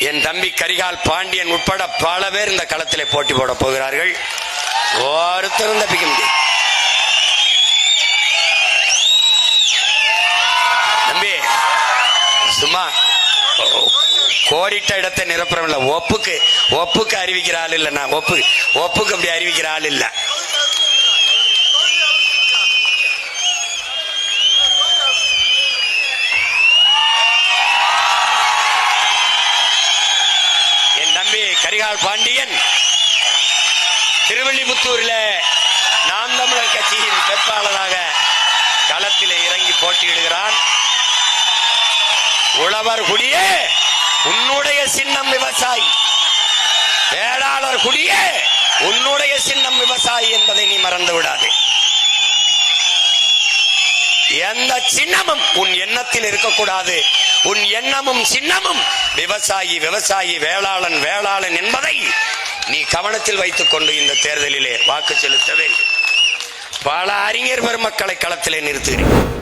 என் தம்பி கரிகால் பாண்டியன் உட்பட பல பேர் இந்த களத்திலே போட்டி போட போகிறார்கள். ஒருத்தரும் தப்பிக்க முடியும். தம்பி சும்மா கோடிட்ட இடத்தை நிரப்புறம் இல்ல, ஒப்புக்கு அறிவிக்கிற ஆள் இல்ல. நான் ஒப்புக்கு அப்படி அறிவிக்கிற ஆள் இல்ல. என் தம்பி கரிகால் பாண்டியன் திருவள்ளிபுத்தூரில் நாம் தமிழர் கட்சியின் வேட்பாளராக களத்திலே இறங்கி போட்டியிடுகிறான். உழவர் குடியே உன்னுடைய சின்னம் விவசாயி, வேளாளர் குடியே உன்னுடைய சின்னம் விவசாயி என்பதை நீ மறந்து விடாதே. எந்த சின்னமும் உன் எண்ணத்தில் இருக்கக்கூடாது. உன் எண்ணமும் சின்னமும் விவசாயி விவசாயி, வேளாளன் வேளாளன் என்பதை நீ கவனத்தில் வைத்துக் கொண்டு இந்த தேர்தலிலே வாக்கு செலுத்த வேண்டும். பல அறிஞர் பெருமக்களை களத்திலே நிறுத்துகிறேன்.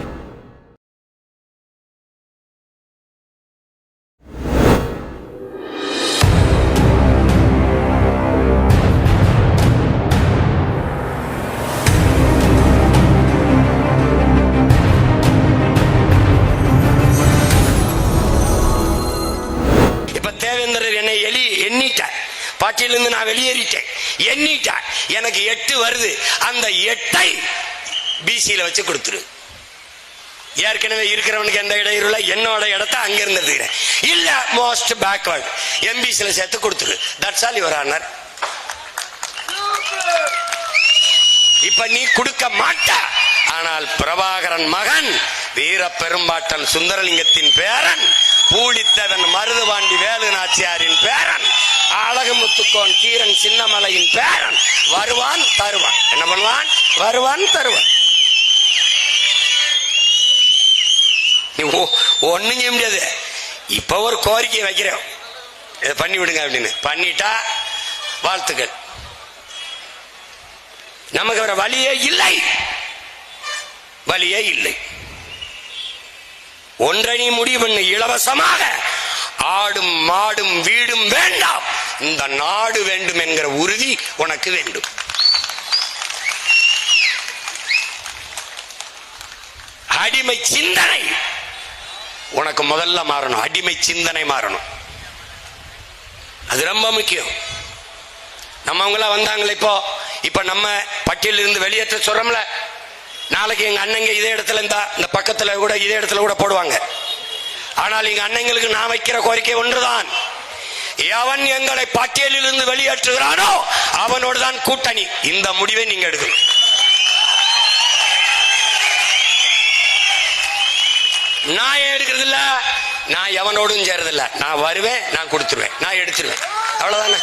பாட்டியிலிருந்து நான் வெளியேறிட்டேன், எண்ணிட்டேன். எனக்கு 8 வருது. அந்த 8ஐ பிசியில வச்சு கொடுத்துரு. ஏற்கனவே இருக்கிறவனுக்கு எந்த இடையூறுல என்னோட இடத்தை அங்க இருந்து இல்ல மோஸ்ட் பேக்வர்ட் எம்பிசியில சேர்த்து கொடுத்துரு. That's all your honour. இப்ப நீ கொடுக்க மாட்ட. ஆனால் பிரபாகரன் மகன் வீர பெரும்பாட்டன் சுந்தரலிங்கத்தின் பேரன், பூடித்தவன் மருதுபாண்டி வேலு நாச்சியாரின் பேரன், அழகுமுத்துக்கோன் தீரன் சின்னமலையின் பேரன் வருவான் தருவான். என்ன பண்ணுவான்? வருவான் தருவான். நீ ஒண்ணும் செய்ய முடியாது. இப்ப ஒரு கோரிக்கை வைக்கிறோம், இதை பண்ணி விடுங்க அப்படின்னு. பண்ணிட்டா வாழ்த்துக்கள். நமக்கு வர வழியே இல்லை, வழியே இல்லை. ஒன்றை நீ முடிவு பண்ணு, இலவசமாக ஆடும் மாடும் வீடும் வேண்டாம், இந்த நாடு வேண்டும் என்கிற உறுதி உனக்கு வேண்டும். அடிமை சிந்தனை உனக்கு முதல்ல மாறணும். அடிமை சிந்தனை மாறணும். அது ரொம்ப முக்கியம். நம்மவங்கள வந்தாங்களே இப்ப நம்ம பட்டியலில் இருந்து வெளியேற்ற சொல்றோம்ல, நாளைக்கு எங்க அண்ணங்க இதே இடத்துல இந்த பக்கத்துல கூட இதே இடத்துல கூட போடுவாங்க. ஆனால் எங்க அண்ணங்களுக்கு நான் வைக்கிற கோரிக்கை ஒன்றுதான், எவன் எங்களை பட்டியலில் இருந்து வெளியேற்றுகிறானோ அவனோடு தான் கூட்டணி. இந்த முடிவை நீங்க எடுக்கணும். நான் எடுக்கிறது இல்ல, நான் எவனோடும் சேரதில்ல. நான் வருவேன், நான் கொடுத்துருவேன், நான் எடுத்துருவேன், அவ்வளவுதானே.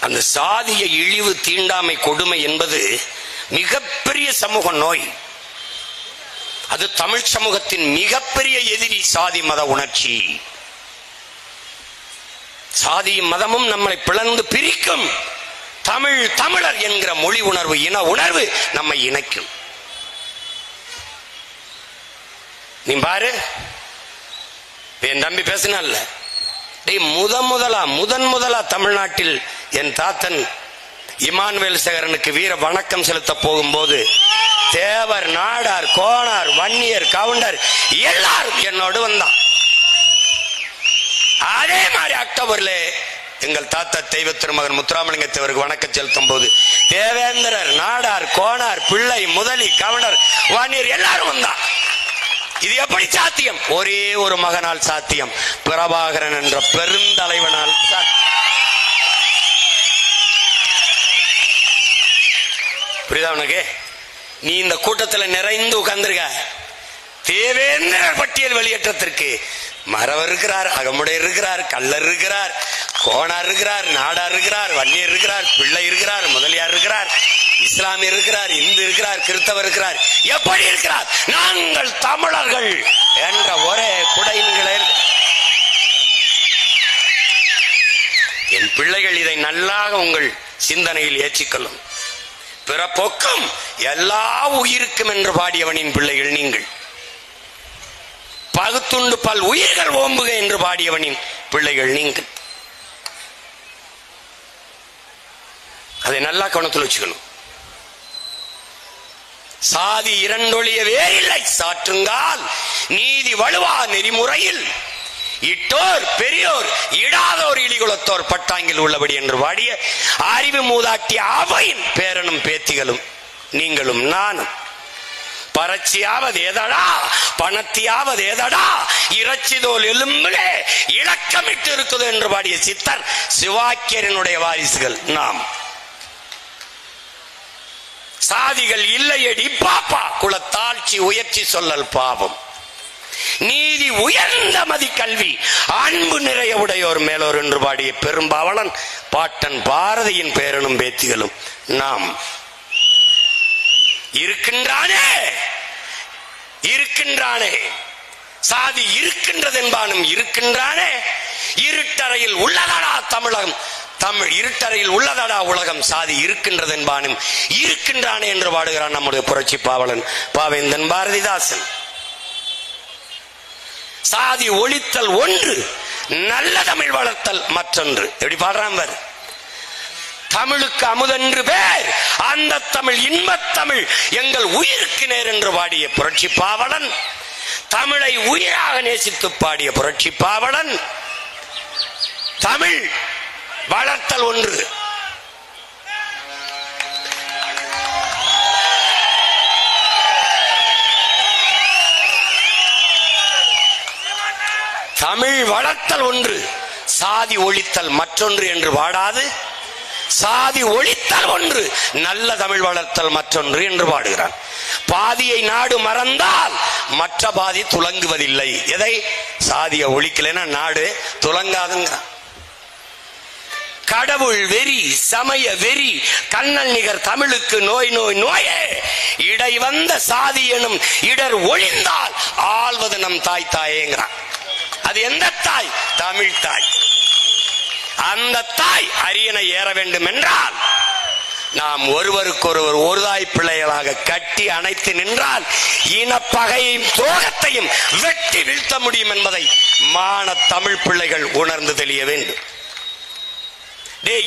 அந்த சாதிய இழிவு தீண்டாமை கொடுமை என்பது மிகப்பெரிய சமூக நோய். அது தமிழ் சமூகத்தின் மிகப்பெரிய எதிரி சாதி மத உணர்ச்சி. சாதியும் மதமும் நம்மளை பிளந்து பிரிக்கும். தமிழர் என்கிற மொழி உணர்வு, இன உணர்வு நம்மை இணைக்கும். நீ பாரு, என் தம்பி பேசினால முதன் முதலா தமிழ்நாட்டில் என் தாத்தன் இமானுவேல் சேகரனுக்கு வீர வணக்கம் செலுத்த போகும்போது தேவர், நாடார், கோணார், வன்னியர், கவுண்டர் எல்லாரும் என்னோடு வந்தான். அதே மாதிரி அக்டோபர்ல எங்கள் தாத்தா தெய்வ திருமகன் முத்துராமலிங்க தேவருக்கு வணக்கம் செலுத்தும் போது தேவேந்திரர், நாடார், கோணார், பிள்ளை, முதலி, கவுண்டர், வன்னியர் எல்லாரும் வந்தான். இது எப்படி சாத்தியம்? ஒரே ஒரு மகனால் சாத்தியம், பிரபாகரன் என்ற பெருந்தலைவனால் சாத்தியம். புரியுதா உனக்கு? நீ இந்த கூட்டத்தில் நிறைந்து உட்கார்ந்திருக்க. தேவேந்திரர் பட்டியல் வெளியேற்றத்திற்கு மறவர் இருக்கிறார், அகமுடையர் இருக்கிறார், கள்ளர் இருக்கிறார், கோணார் இருக்கிறார், நாடார் இருக்கிறார், வன்னியர் இருக்கிறார், பிள்ளை இருக்கிறார், முதலியார் இருக்கிறார், இஸ்லாமியர் இருக்கிறார், இந்து இருக்கிறார், கிறிஸ்தவர் இருக்கிறார். எப்படி இருக்கிறார்? நாங்கள் தமிழர்கள் என்ற ஒரே குடையின் பிள்ளைகள் இதை நல்லாக உங்கள் சிந்தனையில் ஏற்றிக்கொள்ளும். பிறப்பொக்கும் எல்லா உயிருக்கும் என்று பாடியவனின் பிள்ளைகள் நீங்கள். பகுத்துண்டு பல் உயிர்கள் ஓம்புக என்று பாடியவனின் பிள்ளைகள் நீங்கள். அதை நல்லா கவனத்தில் வச்சுக்கணும். சாதி இரண்டொழிய வேறில்லை சாற்றுங்கால் நீதி வலுவா நெறிமுறையில் இட்டோர் பெரியோர் இடாதோர் இழிகுலத்தோர் பட்டாங்கில் உள்ளபடி என்று பாடிய அறிவு மூதாட்டிய அவையின் பேரனும் பேத்திகளும் நீங்களும் நானும். பறச்சியாவது ஏதடா பணத்தியாவது ஏதடா இறைச்சிதோல் எலும்பிலே இலக்கமிட்டு இருக்குது என்று பாடிய சித்தர் சிவாக்கியரனுடைய வாரிசுகள் நாம். சாதிகள் இல்லையடி பாப்பா குலத்தாட்சி உயர்ச்சி சொல்லல் பாவம். நீதி உயர்ந்த மதி கல்வி அன்பு நிறைய உடையோர் மேலோர் என்று பாடிய பெரும்பாவளன் பாட்டன் பாரதியின் பேரனும் பேத்திகளும் நாம். இருக்கின்றானே சாதி இருக்கின்றது என்பானும் இருக்கின்றானே. இருட்டறையில் உள்ளதடா தமிழகம் தமிழ் இருட்டறையில் உள்ளதடா உலகம் சாதி இருக்கின்றது என்பானும் இருக்கின்றானே என்று பாடுகிறான் நம்முடைய புரட்சி பாவலன் பாவேந்தன் பாரதிதாசன். சாதி ஒழித்தல் ஒன்று நல்ல தமிழ் வளர்த்தல் மற்றொன்று. எப்படி பாடுறான் பாரு. தமிழுக்கு அமுதென்று பேர் அந்த தமிழ் இன்பத் தமிழ் எங்கள் உயிருக்கு நேர் என்று பாடிய புரட்சி பாவலன், தமிழை உயிராக நேசித்து பாடிய புரட்சி பாவலன், தமிழ் வளர்த்தல் ஒன்று. தமிழ் வளர்த்தல் ஒன்று சாதி ஒழித்தல் மற்றொன்று என்று பாடாது சாதி ஒழித்தல் ஒன்று நல்ல தமிழ் வளர்த்தல் மற்றொன்று என்று பாடுகிறான். பாதியை நாடு மறந்தால் மற்ற பாதி துலங்குவதில்லை. எதை சாதியை ஒழிக்கலைன்னா நாடு துலங்காதுங்கிறான். கடவுள் வெறி சமய வெறி கண்ணல் நிகர் தமிழுக்கு நோய் நோய் நோயே இடை வந்த சாதி எனும் இடர் ஒழிந்தால் ஆள்வது நம் தாய் தாயேங்கிறான். அது எந்த தாய்? தமிழ் தாய். அந்த தாய் அரியணை ஏற வேண்டும் என்றால் நாம் ஒருவருக்கொருவர் ஒரு தாய் பிள்ளைகளாக கட்டி அணைத்து நின்றால் இனப்பகையும் துரோகத்தையும் வெட்டி வீழ்த்த முடியும் என்பதை மான தமிழ் பிள்ளைகள் உணர்ந்து தெளிய வேண்டும்.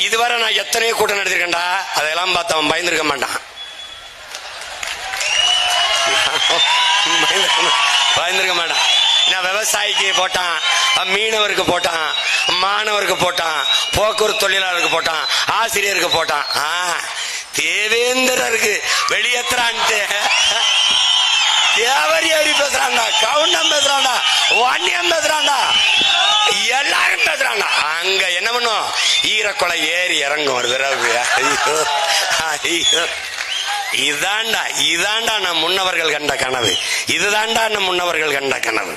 இதுவரை நான் எத்தனையோ கூட்டம் நடத்திருக்கேன்டா, அதெல்லாம் பார்த்து அவன் பயந்துருக்க மாட்டான். பயந்துருக்க மாட்டான். நான் விவசாயிக்கு போட்டான், மீனவருக்கு போட்டான், மாணவருக்கு போட்டான், போக்குவரத்து தொழிலாளருக்கு போட்டான், ஆசிரியருக்கு போட்டான், தேவேந்திரருக்கு வெளியேற்றான்ட்டு தேவரி பேசுறான்டா, கவுண்டம் பேசுறான்டா, வன்னியம் பேசுறான்டா, எல்லாரும் பேசுறான்டா. அங்க என்ன பண்ணும்? ஈரக்கொலை ஏறி இறங்கும் ஒரு விரவு. ஐயோ இதாண்டா நம் முன்னவர்கள் கண்ட கனவு. இதுதாண்டா நம் முன்னவர்கள் கண்ட கனவு.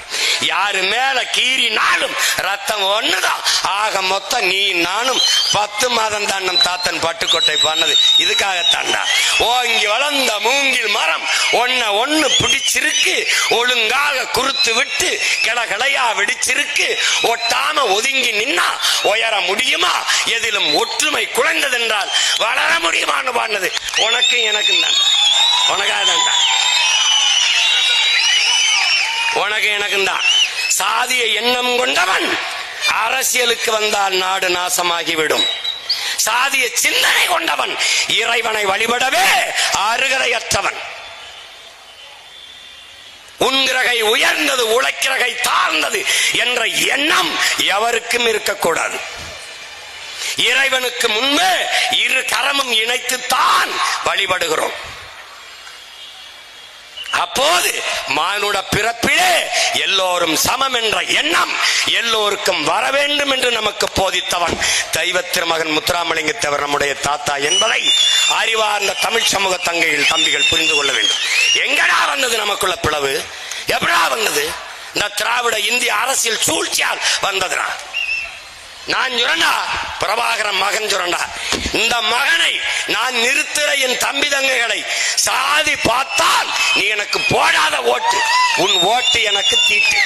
யாரு மேல கீறினாலும் ரத்தம் ஒண்ணுதான். ஆக மொத்தம் நீ நானும் 10 மாதம் தான் நம் தாத்தன் பட்டுக்கோட்டை பண்ணது இதுக்காகத்தாண்டா. ஓங்கி வளர்ந்த மூங்கில் மரம் ஒன்னு பிடிச்சிருக்கு, ஒழுங்காக குறுத்து விட்டு கிளகிளையா வெடிச்சிருக்கு. ஒட்டாம ஒதுங்கி நின்னா உயர முடியுமா? எதிலும் ஒற்றுமை குறைந்ததென்றால் வளர முடியுமான்னு பாடினது உனக்கு எனக்கு உனக்கு எனக்கு தான். சாதிய எண்ணம் கொண்டவன் அரசியலுக்கு வந்தால் நாடு நாசமாகிவிடும். சாதிய சிந்தனை கொண்டவன் இறைவனை வழிபடவே அருகதையற்றவன். உன்கிரகை உயர்ந்தது உழைக்கிறகை தாழ்ந்தது என்ற எண்ணம் எவருக்கும் இருக்கக்கூடாது. இறைவனுக்கு முன்பே இரு கரமும் இணைத்துத்தான் வழிபடுகிறோம். அப்போது மானுட பிறப்பிலே எல்லோரும் சமம் என்ற எண்ணம் எல்லோருக்கும் வர வேண்டும் என்று நமக்கு போதித்தவன் தெய்வ திருமகன் முத்துராமலிங்க தேவர் நம்முடைய தாத்தா என்பதை அறிவார்ந்த தமிழ் சமூக தங்கையில் தம்பிகள் புரிந்து கொள்ள வேண்டும். எங்கடா வந்தது நமக்குள்ள பிளவு? எப்படா வந்தது? இந்த திராவிட இந்திய அரசியல் சூழ்ச்சியால் வந்ததுடா. நான் சுரண்டா பிரபாகரன் மகன் சுரண்டா. இந்த மகனை நான் நிறுத்துற என் தம்பி தங்கைகளை சாதி பார்த்தால் நீ எனக்கு போடாத ஓட்டு, உன் ஓட்டு எனக்கு தீட்டு.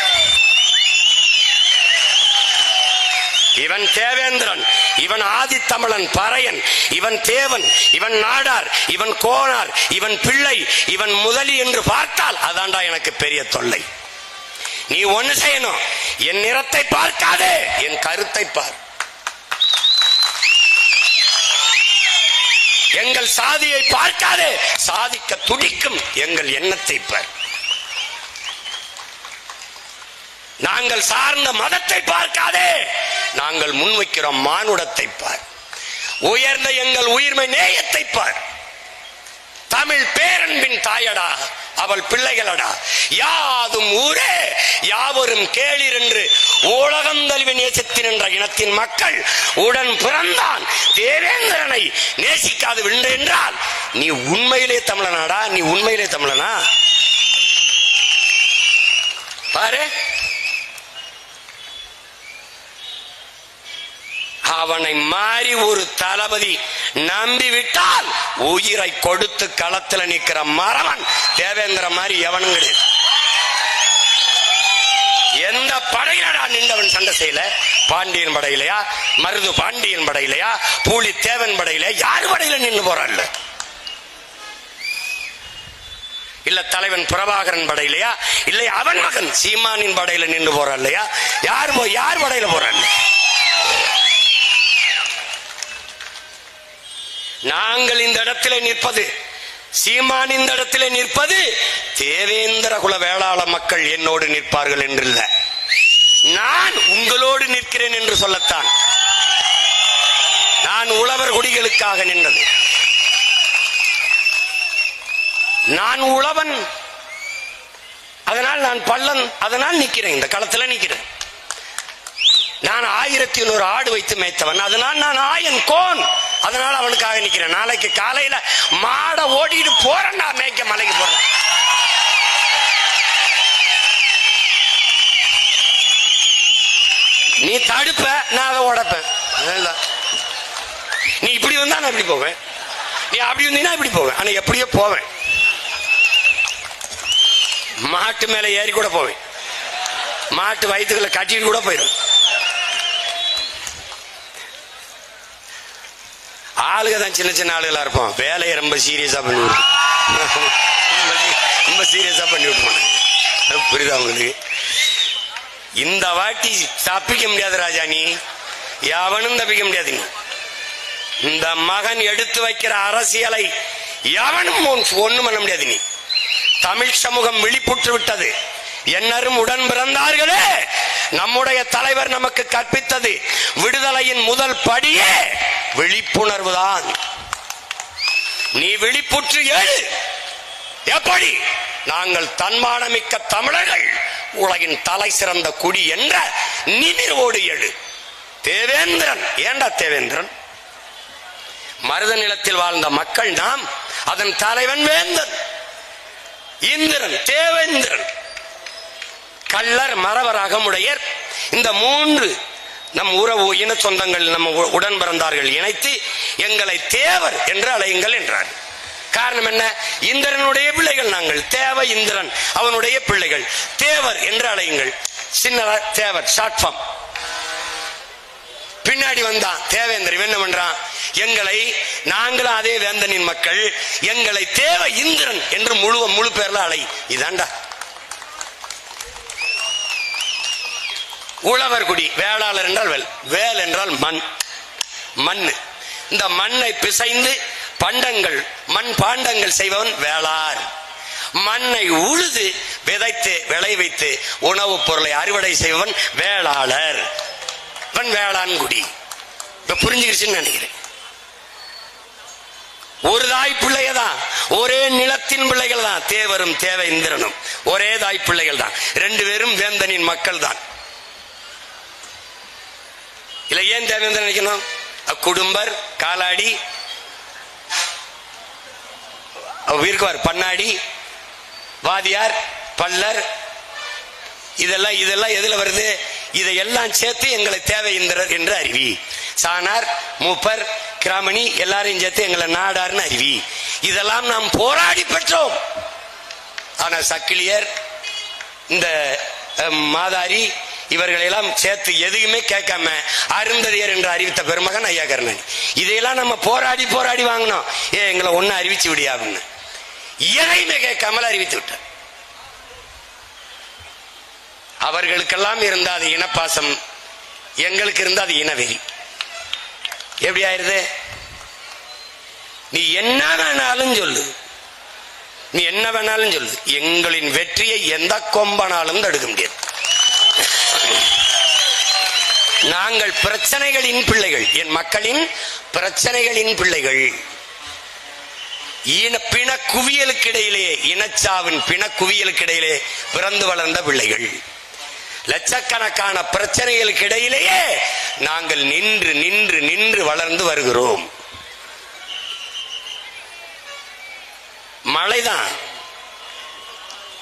இவன் தேவேந்திரன், இவன் ஆதித்தமிழன் பறையன், இவன் தேவன், இவன் நாடார், இவன் கோனார், இவன் பிள்ளை, இவன் முதலி என்று பார்த்தால் அதான்டா எனக்கு பெரிய தொல்லை. நீ ஒண்ணு செய்யணும், என் நிறத்தை பார்க்காதே, என் கருத்தை பார். எங்கள் சாதியை பார்க்காதே, சாதிக்க துடிக்கும் எங்கள் எண்ணத்தை பார். நாங்கள் சார்ந்த மதத்தை பார்க்காதே, நாங்கள் முன்வைக்கிற மானுடத்தை பார். உயர்ந்த எங்கள் உயிர்மை நேயத்தை பார். தமிழ் பேரன்பின் தாயடா, அவள் பிள்ளைகளடா. யாதும் ஊரே யாவரும் கேளீர் என்று உலகம் தழுவி நேசித்தின் என்ற இனத்தின் மக்கள் உடன் பிறந்தான் தேவேந்திரனை நேசிக்காது விண்டு என்றால் நீ உண்மையிலே தமிழனாடா? நீ உண்மையிலே தமிழனா? பாரு, அவனை மாறி ஒரு தளபதி நம்பிவிட்டால் உயிரை கொடுத்து களத்துல நிக்கிற மரவன் தேவேந்திர மாதிரி எவனும் கிடையாது. எந்த படையிலடா நின்றவன் சண்டை செய்யல? பாண்டியன் படையிலையா, மருது பாண்டியன் படையிலையா, பூலி தேவன் படையில, யாரு படையில நின்று போறான்? இல்ல தலைவன் பிரபாகரன் படையிலையா, இல்லை அவன் மகன் சீமானின் படையில நின்று போறான் இல்லையா? யார் படையில போறான்? நாங்கள் இந்த இடத்திலே நிற்பது, சீமான் இந்த இடத்திலே நிற்பது தேவேந்திர குல வேளாள மக்கள் என்னோடு நிற்பார்கள் என்றில்ல, நான் உங்களோடு நிற்கிறேன் என்று சொல்லத்தான். நான் உழவர் குடிகளுக்காக நின்றது. நான் உழவன், அதனால் நான் பள்ளன், அதனால் நிற்கிறேன், இந்த களத்தில் நிற்கிறேன். நான் 1100 ஆடு வைத்து மேய்த்தவன், அதனால் நான் ஆயன் கோன், அதனால அவனுக்காக நிக்கிறேன். நாளைக்கு காலையில மாட ஓடிட்டு போறேன், நான் மேய்க்க மலைக்கு போறேன். நீ தடுப்ப, நான் அதை உடைப்பேன். நீ இப்படி வந்தா நான் இப்படி போவேன், நீ அப்படி வந்தீங்கன்னா இப்படி போவேன். ஆனா எப்படியோ போவேன். மாட்டு மேல ஏறி கூட போவேன், மாட்டு வயிற்றுகளை கட்டிட்டு கூட போயிடும். ஆளுக தான் சின்ன சின்ன ஆளுகளா இருப்போம், வேலையை ரொம்ப சீரியஸா பண்ணி விடுவோம். ரொம்ப சீரியஸா பண்ணி விடுவோம். புரியுதா உங்களுக்கு? இந்த வாட்டி தப்பிக்க முடியாது ராஜா, நீ எவனும் தப்பிக்க முடியாது. நீ இந்த மகன் எடுத்து வைக்கிற அரசியலை எவனும் ஒண்ணும் பண்ண முடியாது. நீ தமிழ் சமூகம் விழிப்புற்று விட்டது. என்னரும் உடன் பிறந்தார்களே, நம்முடைய தலைவர் நமக்கு கற்பித்தது விடுதலையின் முதல் படியே விழிப்புணர்வு தான். நீ விழிப்புற்று ஏழு. எப்படி? நாங்கள் தன்மானமிக்க தமிழர்கள், உலகின் தலை சிறந்த குடி என்ற நிமிர்வோடு எழு. தேவேந்திரன், ஏண்டா தேவேந்திரன்? மருத நிலத்தில் வாழ்ந்த மக்கள் நாம், அதன் தலைவன் வேந்தன் இந்திரன், தேவேந்திரன். கள்ளர், மறவர், அகமுடையர், இந்த 3 நம் உறவு இன சொந்தங்கள், நம்ம உடன் பிறந்தார்கள் இணைத்து எங்களை தேவர் என்று அழையுங்கள் என்றார். காரணம் என்ன? இந்திரனுடைய பிள்ளைகள் நாங்கள், தேவ இந்திரன் அவனுடைய பிள்ளைகள், தேவர் என்று அழையுங்கள். சின்ன தேவர் ஷார்ட் ஃபார்ம். பின்னாடி வந்தான் தேவேந்திரன், என்ன பண்றான்? எங்களை, நாங்களும் அதே வேந்தனின் மக்கள், எங்களை தேவ இந்திரன் என்று முழு பேர்ல அழை. இதாண்டா உழவர் குடி. வேளாளர் என்றால் வேல் என்றால் மண், மண்ணு. இந்த மண்ணை பிசைந்து பண்டங்கள், மண் பாண்டங்கள் செய்பவன் வேளார். மண்ணை உழுது விதைத்து விளை வைத்து உணவுப் பொருளை அறுவடை செய்பவன் வேளாளர். வேளாண் குடி. இப்ப புரிஞ்சுக்கிடுச்சுன்னு நினைக்கிறேன். ஒரு தாய் பிள்ளையதான், ஒரே நிலத்தின் பிள்ளைகள் தான். தேவரும் தேவ இந்திரனும் ஒரே தாய் பிள்ளைகள் தான். 2 பேரும் வேந்தனின் மக்கள் தான். இல்ல ஏன் தேவேந்திரன் நினைக்கணும்? குடும்பர், காலாடி, வீர்க்குவார், பண்ணாடி, வாதியார், பல்லர், இதெல்லாம் எதுல வருது? இதையெல்லாம் சேர்த்து எங்களை தேவை இந்திரர் என்று அறிவி. சானார், மூப்பர், கிராமணி எல்லாரையும் சேர்த்து எங்களை நாடார்னு அறிவி. இதெல்லாம் நாம் போராடி பெற்றோம். ஆனா சக்கிலியர், இந்த மாதாரி, இவர்களெல்லாம் சேர்த்து எதுவுமே கேட்காம அருந்ததியர் என்று அறிவித்த பெருமகன் ஐயா கருணாநிதி. இதையெல்லாம் நம்ம போராடி போராடி வாங்கினோம். எங்களை ஒண்ணு அறிவிச்சு விடியா அப்படின்னு எதையுமே கேட்காமல் அறிவித்து விட்டார். அவர்களுக்கெல்லாம் இருந்த அது இனப்பாசம், எங்களுக்கு இருந்த அது இனவெறி. எப்படி ஆயிருது? நீ என்ன வேணாலும் சொல்லு, நீ என்ன வேணாலும் சொல்லு, எங்களின் வெற்றியை எந்த கொம்பனாலும் தடுக்க முடியாது. நாங்கள் பிரச்சனைகளின் பிள்ளைகள், என் மக்களின் பிரச்சனைகளின் பிள்ளைகள். பிண குவியலுக்கு இடையிலே, இனச்சாவின் பிண குவியலுக்கு இடையிலே பிறந்து வளர்ந்த பிள்ளைகள். லட்சக்கணக்கான பிரச்சனைகளுக்கு இடையிலேயே நாங்கள் நின்று நின்று நின்று வளர்ந்து வருகிறோம். மழைதான்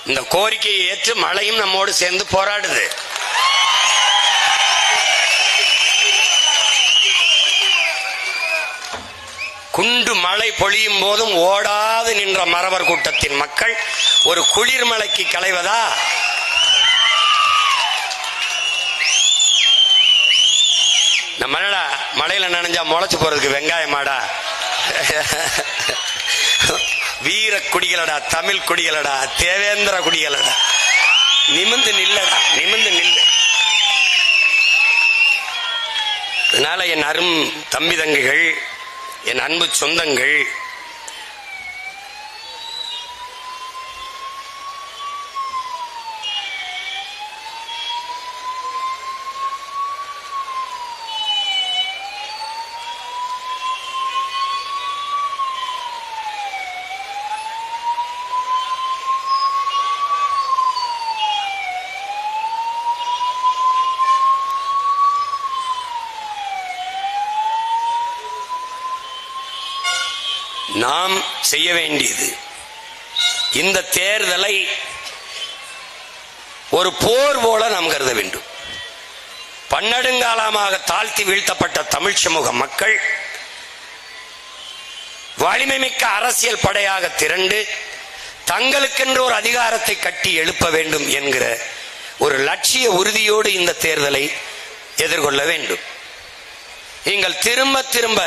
இந்த கோரிக்கையை ஏற்று மழையும் நம்மோடு சேர்ந்து போராடுது. குண்டு மழை பொழியும் போதும் ஓடாது நின்ற மறவர் கூட்டத்தின் மக்கள் ஒரு குளிர்மலைக்கு களைவதா? நம்ம என்னடா மழையில நனைஞ்சா முளைச்சு போறதுக்கு வெங்காயமாடா? வீர குடிகளடா, தமிழ் குடிகளடா, தேவேந்திர குடிகளடா, நிமிந்து நில்லடா, நிமிந்து நில்லு. அதனால என் அரும் தம்பி தங்கைகள், என் அன்பு சொந்தங்கள், நாம் செய்ய வேண்டியது இந்த தேர்தலை ஒரு போர் போல நாம் கருத வேண்டும். பன்னெடுங்காலமாக தாழ்த்தி வீழ்த்தப்பட்ட தமிழ் சமூக மக்கள் வலிமை மிக்க அரசியல் படையாக திரண்டு தங்களுக்கென்று ஒரு அதிகாரத்தை கட்டி எழுப்ப வேண்டும் என்கிற ஒரு லட்சிய உறுதியோடு இந்த தேர்தலை எதிர்கொள்ள வேண்டும். நீங்கள் திரும்ப திரும்ப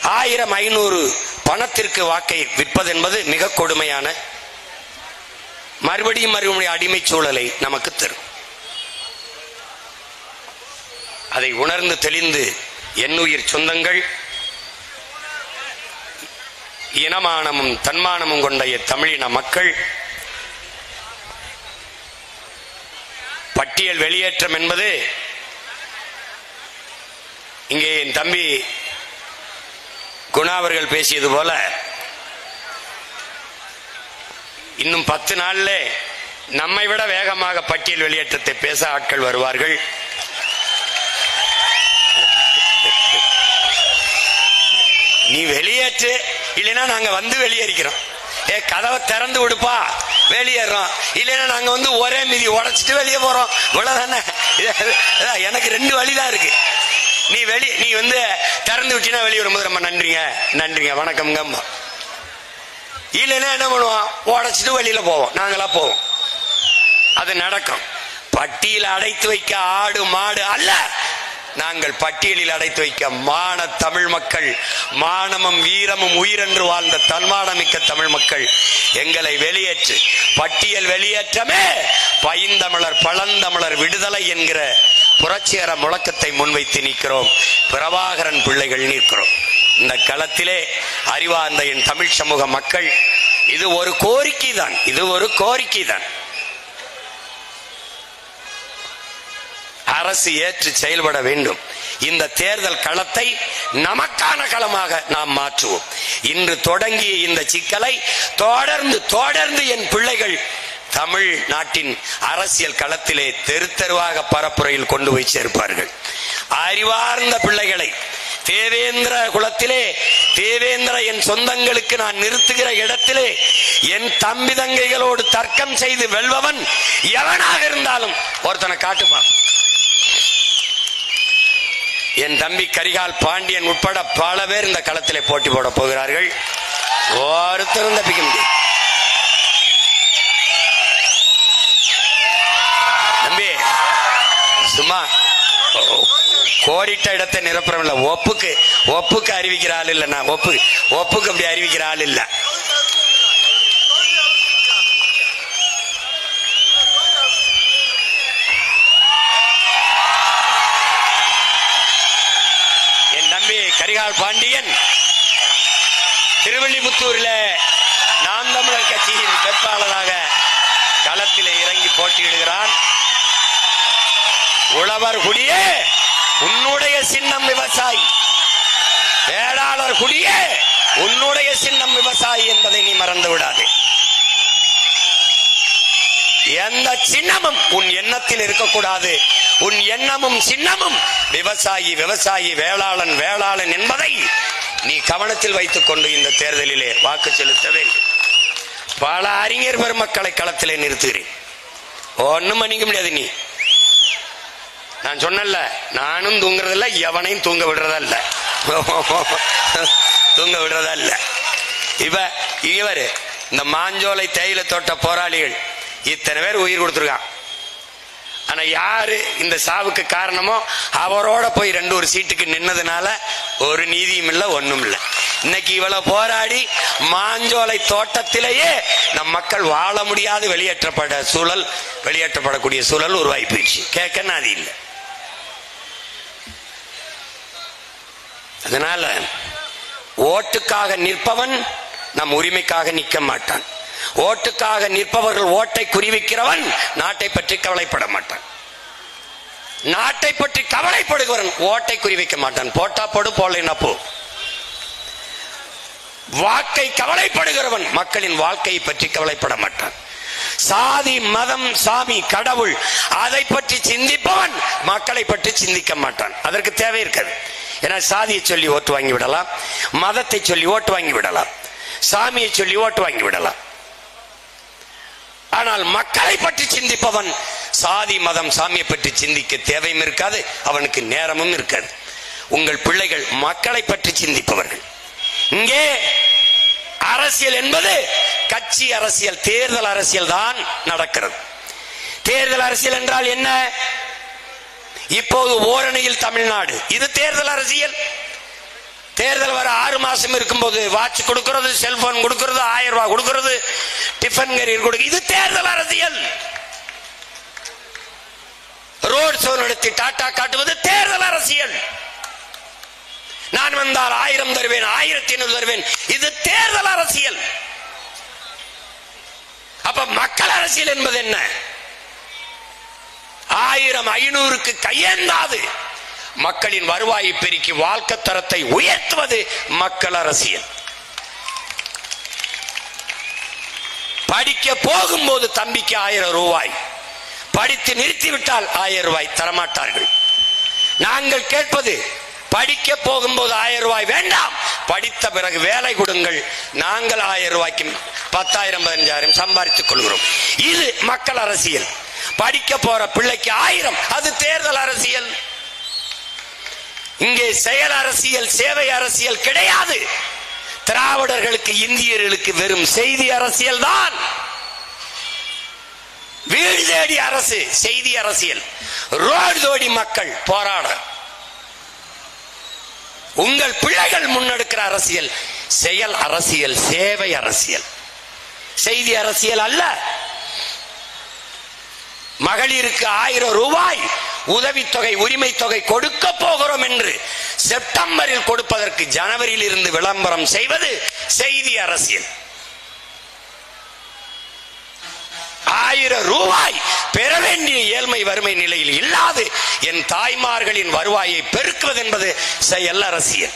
1000, 500 பணத்திற்கு வாக்கை விற்பது என்பது மிக கொடுமையான, மறுபடியும் அடிமை சூழலை நமக்கு தரும். அதை உணர்ந்து தெளிந்து என்னுயிர் சொந்தங்கள், இனமானமும் தன்மானமும் கொண்ட தமிழின மக்கள், பட்டியல் வெளியேற்றம் என்பது இங்கே என் தம்பி குணா அவர்கள் பேசியது போல இன்னும் 10 நாள்ல நம்மை விட வேகமாக பட்டியல் வெளியேற்றத்தை பேச ஆட்கள் வருவார்கள். நீ வெளியேற்று, இல்லைன்னா நாங்க வந்து வெளியேறிக்கிறோம். கதவை திறந்து விடுப்பா, வெளியேறோம். இல்லைன்னா நாங்க வந்து ஒரே மீதி உடைச்சிட்டு வெளியே போறோம். இவ்வளவுதானே. எனக்கு 2 வழிதான் இருக்கு. நீ வந்து திறந்து விட்டீங்கன்னா வெளியே வரும்போது ரொம்ப நன்றிங்க நன்றிங்க வணக்கம்ங்க. இல்லைன்னா என்ன பண்ணுவோம், உடைச்சிட்டு வெளியில போவோம், நாங்களா போவோம். அது நடக்கும். பட்டியல் அடைத்து வைக்க ஆடு மாடு அல்ல, நாங்கள் பட்டியலில் அடைத்து வைக்க மான தமிழ் மக்கள், மானமும் வீரமும் உயிரென்று வாழ்ந்த தன்மானமிக்க தமிழ் மக்கள். எங்களை வெளியேற்று, பட்டியல் வெளியேற்றமே பைந்தமிழர் பழந்தமிழர் விடுதலை என்கிற புரட்சிகர முழக்கத்தை முன்வைத்து நிற்கிறோம். பிரபாகரன் பிள்ளைகள் நிற்கிறோம். இந்த களத்திலே அறிவார்ந்த என் தமிழ் சமூக மக்கள், இது ஒரு கோரிக்கை தான், இது ஒரு கோரிக்கை தான். அரசு ஏற்று செயல்பட வேண்டும். இந்த தேர்தல் களத்தை நமக்கான களமாக நாம் மாற்றுவோம். இன்று தொடங்கிய இந்த சிக்கலை தொடர்ந்து தொடர்ந்து என் பிள்ளைகள் தமிழ் நாட்டின் அரசியல் களத்திலே தெரு தெருவாக பரப்புரையில் கொண்டு போய் சேர்ப்பார்கள். அறிவார்ந்த பிள்ளைகளை தேவேந்திர குலத்திலே, தேவேந்திர என் சொந்தங்களுக்கு நான் நிறுத்துகிற இடத்திலே என் தம்பி தங்கைகளோடு தர்க்கம் செய்து வெல்பவன் எவனாக இருந்தாலும் ஒருத்தனை காட்டுப்பான். என் தம்பி கரிகால் பாண்டியன் உட்பட பல பேர் இந்த களத்திலே போட்டி போட போகிறார்கள். ஒருத்தரும் தப்பிக்க முடியும். தம்பி சும்மா கோடிட்ட இடத்தை நிரப்புறம் இல்ல, ஒப்புக்கு அறிவிக்கிற ஆள் இல்ல. நான் ஒப்புக்கு அப்படி அறிவிக்கிற ஆள் இல்ல. என் தம்பி கரிகால் பாண்டியன் திருவள்ளிபுத்தூரில் நாம் தமிழர் கட்சியின் வேட்பாளராக களத்திலே இறங்கி போட்டியிடுகிறான். உழவர் குடியே உன்னுடைய சின்னம் விவசாயி, வேளாளர் குடியே உன்னுடைய சின்னம் விவசாயி என்பதை நீ மறந்து விடாதே. எந்த சின்னமும் உன் எண்ணத்தில் இருக்கக்கூடாது. உன் எண்ணமும் சின்னமும் விவசாயி விவசாயி, வேளாளன் வேளாளன் என்பதை நீ கவனத்தில் வைத்துக் கொண்டு இந்த தேர்தலிலே வாக்கு செலுத்த வேண்டும். பல அறிஞர் பெருமக்களை களத்திலே நிறுத்துகிறேன். ஒன்னும் பண்ணிக்க முடியாது. நீ நான் சொன்னல, நானும் தூங்குறதில்ல, எவனையும் தூங்க விடுறதல்ல, தூங்க விடுறதல்ல. இவர் இந்த மாஞ்சோலை தேயிலை தோட்ட போராளிகள் இத்தனை பேர் உயிர் கொடுத்துருக்கான். ஆனா யாரு இந்த சாவுக்கு காரணமோ அவரோட போய் ஒரு சீட்டுக்கு நின்னதுனால ஒரு நீதியும் இல்லை, ஒண்ணும் இல்லை. இன்னைக்கு இவ்வளவு போராடி மாஞ்சோலை தோட்டத்திலேயே நம் மக்கள் வாழ முடியாது வெளியேற்றப்படக்கூடிய சூழல் உருவாகி போயிடுச்சு. கேட்க நாதி இல்லை. அதனால ஓட்டுக்காக நிற்பவன் நம் உரிமைக்காக நிற்க மாட்டான். ஓட்டுக்காக நிற்பவர்கள் ஓட்டை குறிவிக்கிறவன் நாட்டை பற்றி கவலைப்பட மாட்டான். நாட்டை பற்றி கவலைப்படுகிறவன் ஓட்டை குறிவிக்க மாட்டான். போட்டா போடு, போடலைன்னா போ. வாக்கை கவலைப்படுகிறவன் மக்களின் வாழ்க்கையை பற்றி கவலைப்பட மாட்டான். சாதி மதம் சாமி கடவுள் அதை பற்றி சிந்திப்பவன் மக்களை பற்றி சிந்திக்க மாட்டான். அதற்கு தேவை இருக்காது. ஏன்னா சாதியை சொல்லி ஓட்டு வாங்கி விடலாம், மதத்தை சொல்லி ஓட்டு வாங்கி விடலாம், சாமியை சொல்லி ஓட்டு வாங்கி விடலாம். ஆனால் மக்களை பற்றி சிந்திப்பவன் சாதி மதம் சாமியை பற்றி சிந்திக்க தேவையும் இருக்காது, அவனுக்கு நேரமும் இருக்காது. உங்கள் பிள்ளைகள் மக்களை பற்றி சிந்திப்பவர்கள். இங்கே அரசியல் என்பது கட்சி அரசியல், தேர்தல் அரசியல் தான் நடக்கிறது. தேர்தல் அரசியல் என்றால் என்ன? இப்போது ஓரணியில் தமிழ்நாடு, இது தேர்தல் அரசியல். தேர்தல் வர 6 மாசம் இருக்கும்போது வாட்ச் கொடுக்கிறது, செல்போன் கொடுக்கிறது, 1000 ரூபாய் கொடுக்கிறது, டிஃபன் கேரியர் கொடுக்கிறது, இது தேர்தல் அரசியல். ரோட் ஷோ நடத்தி டாடா காட்டுவது தேர்தல் அரசியல். நான் வந்தால் 1000 தருவேன், 1500 தருவேன், இது தேர்தல் அரசியல். அப்ப மக்கள் அரசியல் என்பது என்ன? 1000 500க்கு கையேந்தாது மக்களின் வருவாயை பெருக்கி வாழ்க்கை தரத்தை உயர்த்துவது மக்கள் அரசியல். படிக்க போகும்போது தம்பிக்கு 1000 ரூபாய், படித்து நிறுத்திவிட்டால் 1000 ரூபாய் தரமாட்டார்கள். நாங்கள் கேட்பது, படிக்க போகும்போது 1000 ரூபாய் வேண்டாம், படித்த பிறகு வேலை கொடுங்கள், நாங்கள் 1000 ரூபாய்க்கு 10,000 15,000 சம்பாதித்துக் கொள்கிறோம். இது மக்கள் அரசியல். படிக்க போற பிள்ளைக்கு 1000, அது தேர்தல் அரசியல். இங்கே செயல் அரசியல் சேவை அரசியல் கிடையாது. திராவிடர்களுக்கு இந்தியர்களுக்கு வெறும் செய்தி அரசியல் தான். வீடு தேடி அரசு செய்தி அரசியல், ரோடு தோடி மக்கள் போராட. உங்கள் பிள்ளைகள் முன்னெடுக்கிற அரசியல் செயல் அரசியல், சேவை அரசியல், செய்தி அரசியல் அல்ல. மகளிருக்கு 1000 ரூபாய் உதவித்தொகை உரிமை தொகை கொடுக்க போகிறோம் என்று செப்டம்பரில் கொடுப்பதற்கு ஜனவரியில் இருந்து விளம்பரம் செய்வது செய்தி அரசியல். 1000 ரூபாய் பெற வேண்டிய ஏழ்மை வறுமை நிலையில் இல்லாது என் தாய்மார்களின் வருவாயை பெருக்குவது என்பது செயல் அரசியல்.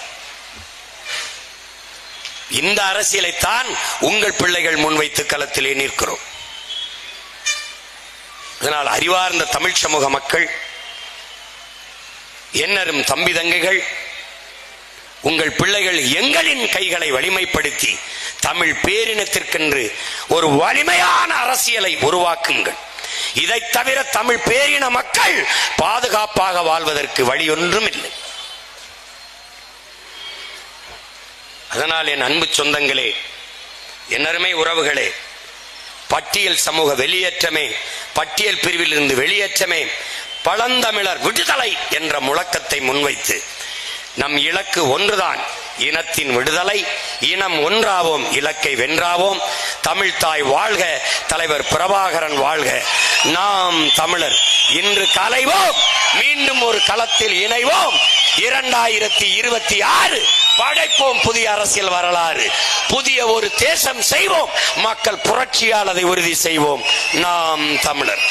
இந்த அரசியலைத்தான் உங்கள் பிள்ளைகள் முன்வைத்து களத்திலே நிற்கிறோம். அதனால் அறிவார்ந்த தமிழ் சமூக மக்கள், என்னரும் தம்பி தங்கைகள், உங்கள் பிள்ளைகள் எங்களின் கைகளை வலிமைப்படுத்தி தமிழ் பேரினத்திற்கென்று ஒரு வலிமையான அரசியலை உருவாக்குங்கள். இதை தவிர தமிழ் பேரின மக்கள் பாதுகாப்பாக வாழ்வதற்கு வழி ஒன்றும் இல்லை. அதனால் என் அன்பு சொந்தங்களே, என் அருமை உறவுகளே, பட்டியல் சமூக வெளியேற்றமே, பட்டியல் பிரிவில் இருந்து வெளியேற்றமே, பழந்தமிழர் விடுதலை என்ற முழக்கத்தை முன்வைத்து நம் இலக்கு ஒன்றுதான், இனத்தின் விடுதலை. இனம் ஒன்றாவோம், இலக்கை வென்றாவோம். தமிழ்தாய் வாழ்க, தலைவர் பிரபாகரன் வாழ்க. நாம் தமிழர் இன்று கலைவோம், மீண்டும் ஒரு களத்தில் இணைவோம். 2026 படைப்போம் புதிய அரசியல் வரலாறு, புதிய ஒரு தேசம் செய்வோம், மக்கள் புரட்சியால் அதை உறுதி செய்வோம். நாம் தமிழர்.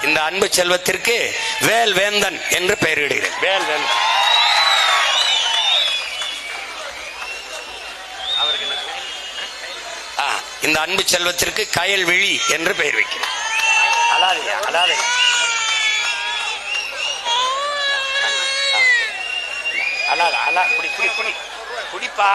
இந்த அன்பு செல்வத்திற்கு வேல் வேந்தன் என்று பெயரிடுகிறேன். வேல் வேந்தன். இந்த அன்பு செல்வத்திற்கு கயல்விழி என்று பெயர் வைக்கிறேன். குடிப்பா.